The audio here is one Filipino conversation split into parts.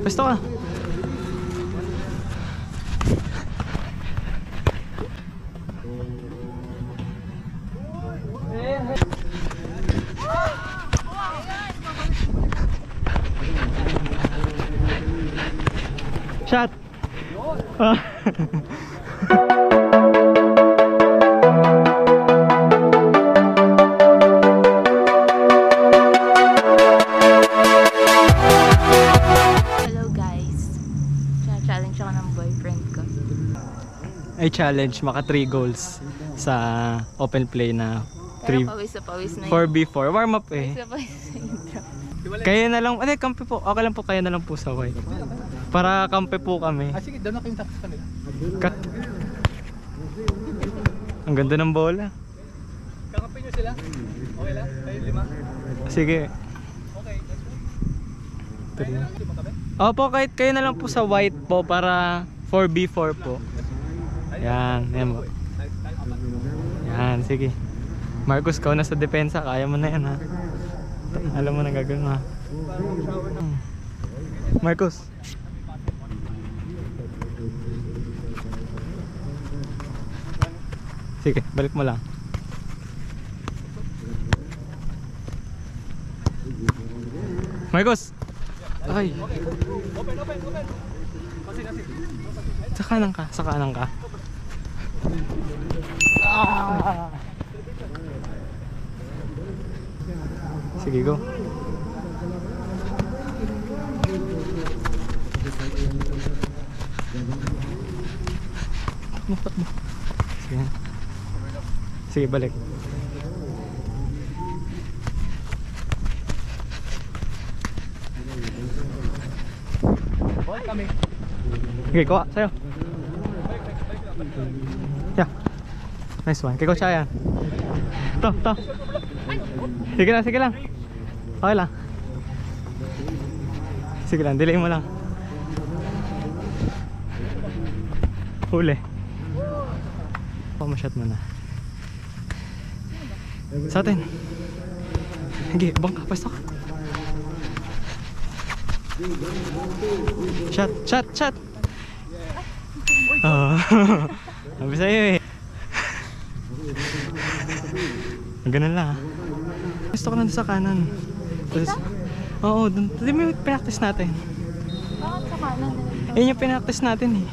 Pwesto ka. Shot. Ay challenge maka 3 goals sa open play na 3 4v4 warm up eh. Kaya na lang, kampe po. Okay lang po, kaya na lang po sa white. Para kampe po kami. Sige, doon na kayong tapos kanila. Ang ganda ng bola. Kakampi nyo sila? Okay lang? Kayo 5? Sige. Okay, let's go. Kayo na lang 5 kami? Opo, kahit kayo na lang po sa white po para 4v4 po. Yan, yan po. Yan, sige. Marcus, kau na sa depensa, kaya mo na yan ha. Alam mo na gagawin mo ha. Marcus. Sige, balik mo lang. Marcus! Ay! Open. Kasi. Sa kanan ka, sa kanan ka. Sige, go. Takbo. Sige. Sige, balik. Ball kami. Okay, kuha sa'yo. Yeah. Nice one. Kay Coach Ayan. To. Sige lang. Okay lang. Sige lang, delay mo lang. Huli. Pamashot mo na. Sa atin. Sige, bangka, pwesto ka. Shot. Sabi sa'yo eh. Ganun lang ha. Gusto ko lang sa kanan. Oo, dun mo yung pinaktis natin. Bakit sa kanan? Yun yung pinaktis natin eh.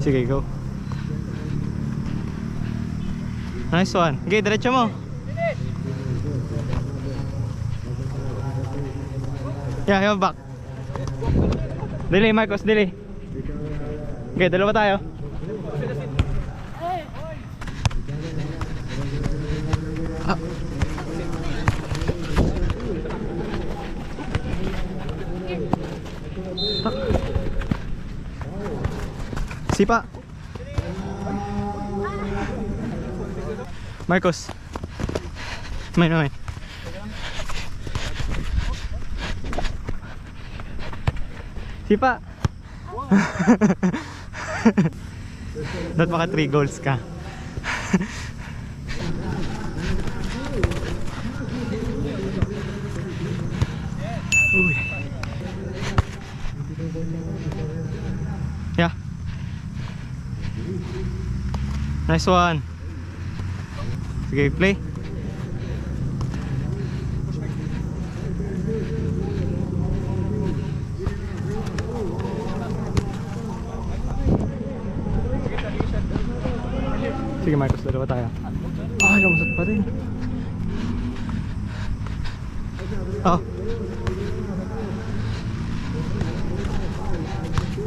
Sige, go. Nice one. Okay, diretso mo. Yeah, back. Delay, Marcos, delay. Okay, dalawa tayo. Sipa. Marcos. Main. Sipa. Dapat maka 3 goals ka. Uy. Yeah. Nice one. Sige, play. Sige, Marcos, dalawa tayo. Lumusot pa rin.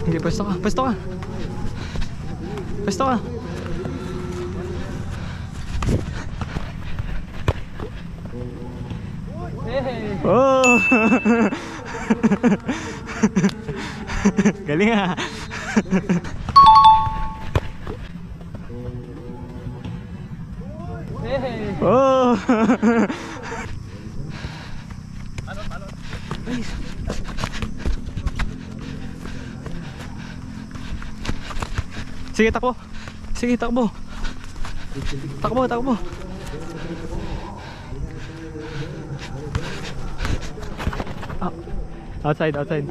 Hindi, pwesto ka. Oh! Galing ha. Oh! Sige, takbo. Takbo. Outside, outside.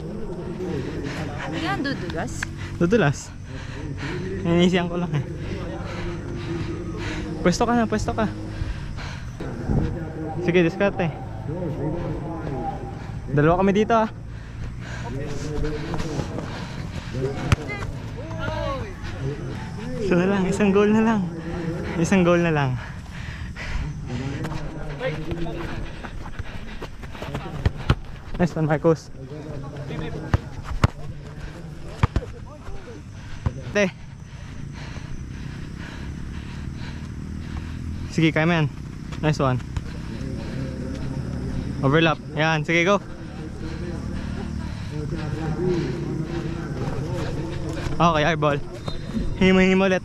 Yan, dudulas. Dudulas. Nanisiyan ko lang eh. Pwesto ka na, pwesto ka. Sige, diskarte. Dalawa kami dito ah. Isa na lang, isang goal na lang. Isang goal na lang. Nice one, Marcos. Te. Sige, kaya mo yan. Nice one. Overlap. Yan, sige, go. Okay, airball. Hingi mo ulit.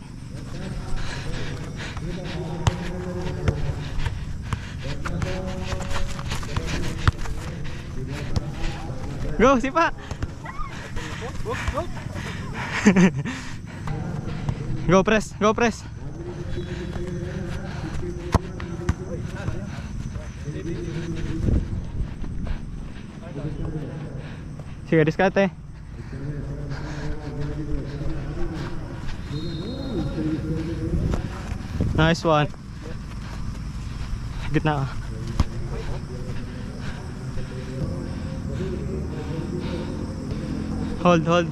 Go, sipa. Go press, go press. Sige, diskarte. Nice one. Gitna. Hold, hold.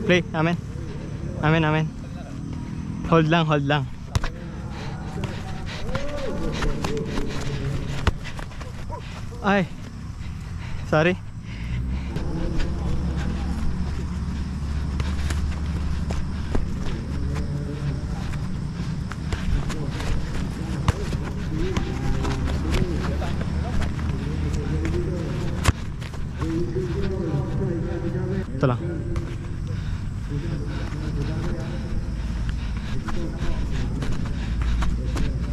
Play, amen. Amen, amen. Hold lang, hold lang. Ay. Sorry. Ito lang.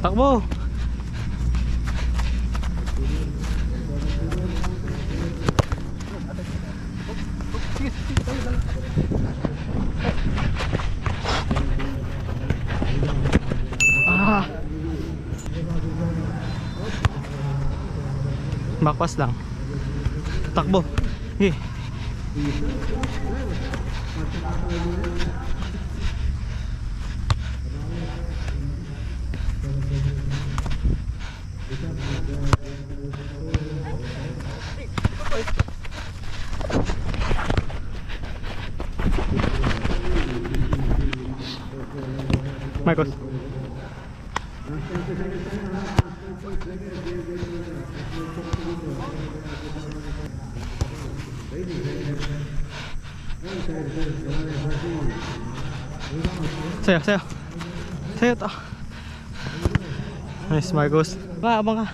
Takbo. Backpass lang. Takbo. Okay. Marcos. Sayo, sayo. Sayo to. Nice, Marcos. Abang ka.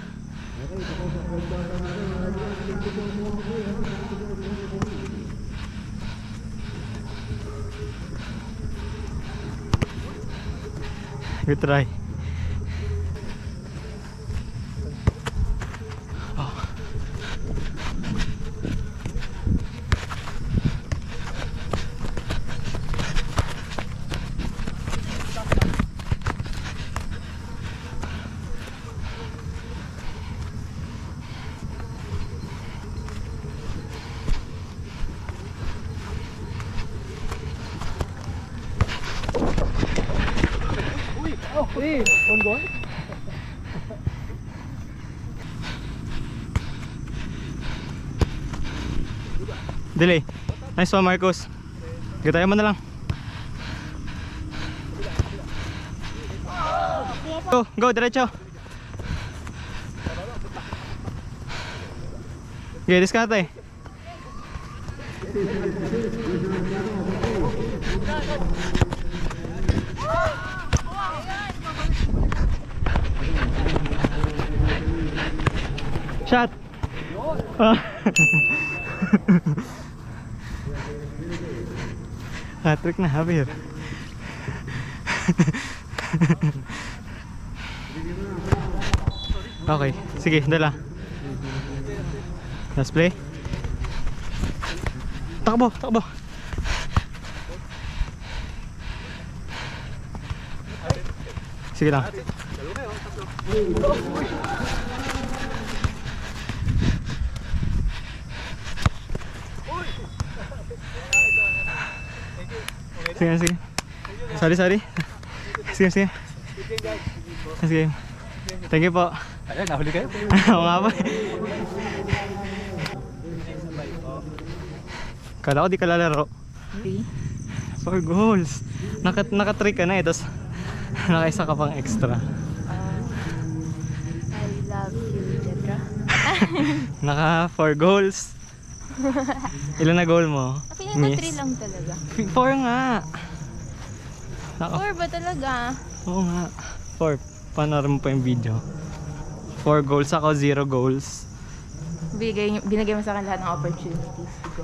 Good try. Hey, on goal? Delay. Nice one, Marcos. Gatayan mo na lang. Go, go, diretso. Okay, diskarte. Shot. Hat-trick na, Javier. Okay, sige, dala. Last play. Takbo, takbo. Sige lang. Sige. Sorry. Sige. Sige. Thank you po. Ayan, nahuli kayo. Oo nga po. Kala ko di ka lalaro. 4 goals. Naka-3 ka na eh, tapos naka-1 ka pang extra. I love you, Jedra. Naka 4 goals. Ilan na goal mo? Feeling ko 3 lang talaga. 4 nga. Naka, 4 ba talaga? oo nga. 4. Panoorin mo pa yung video. 4 goals ako, 0 goals. Binigay mo sa akin lahat ng opportunities to go.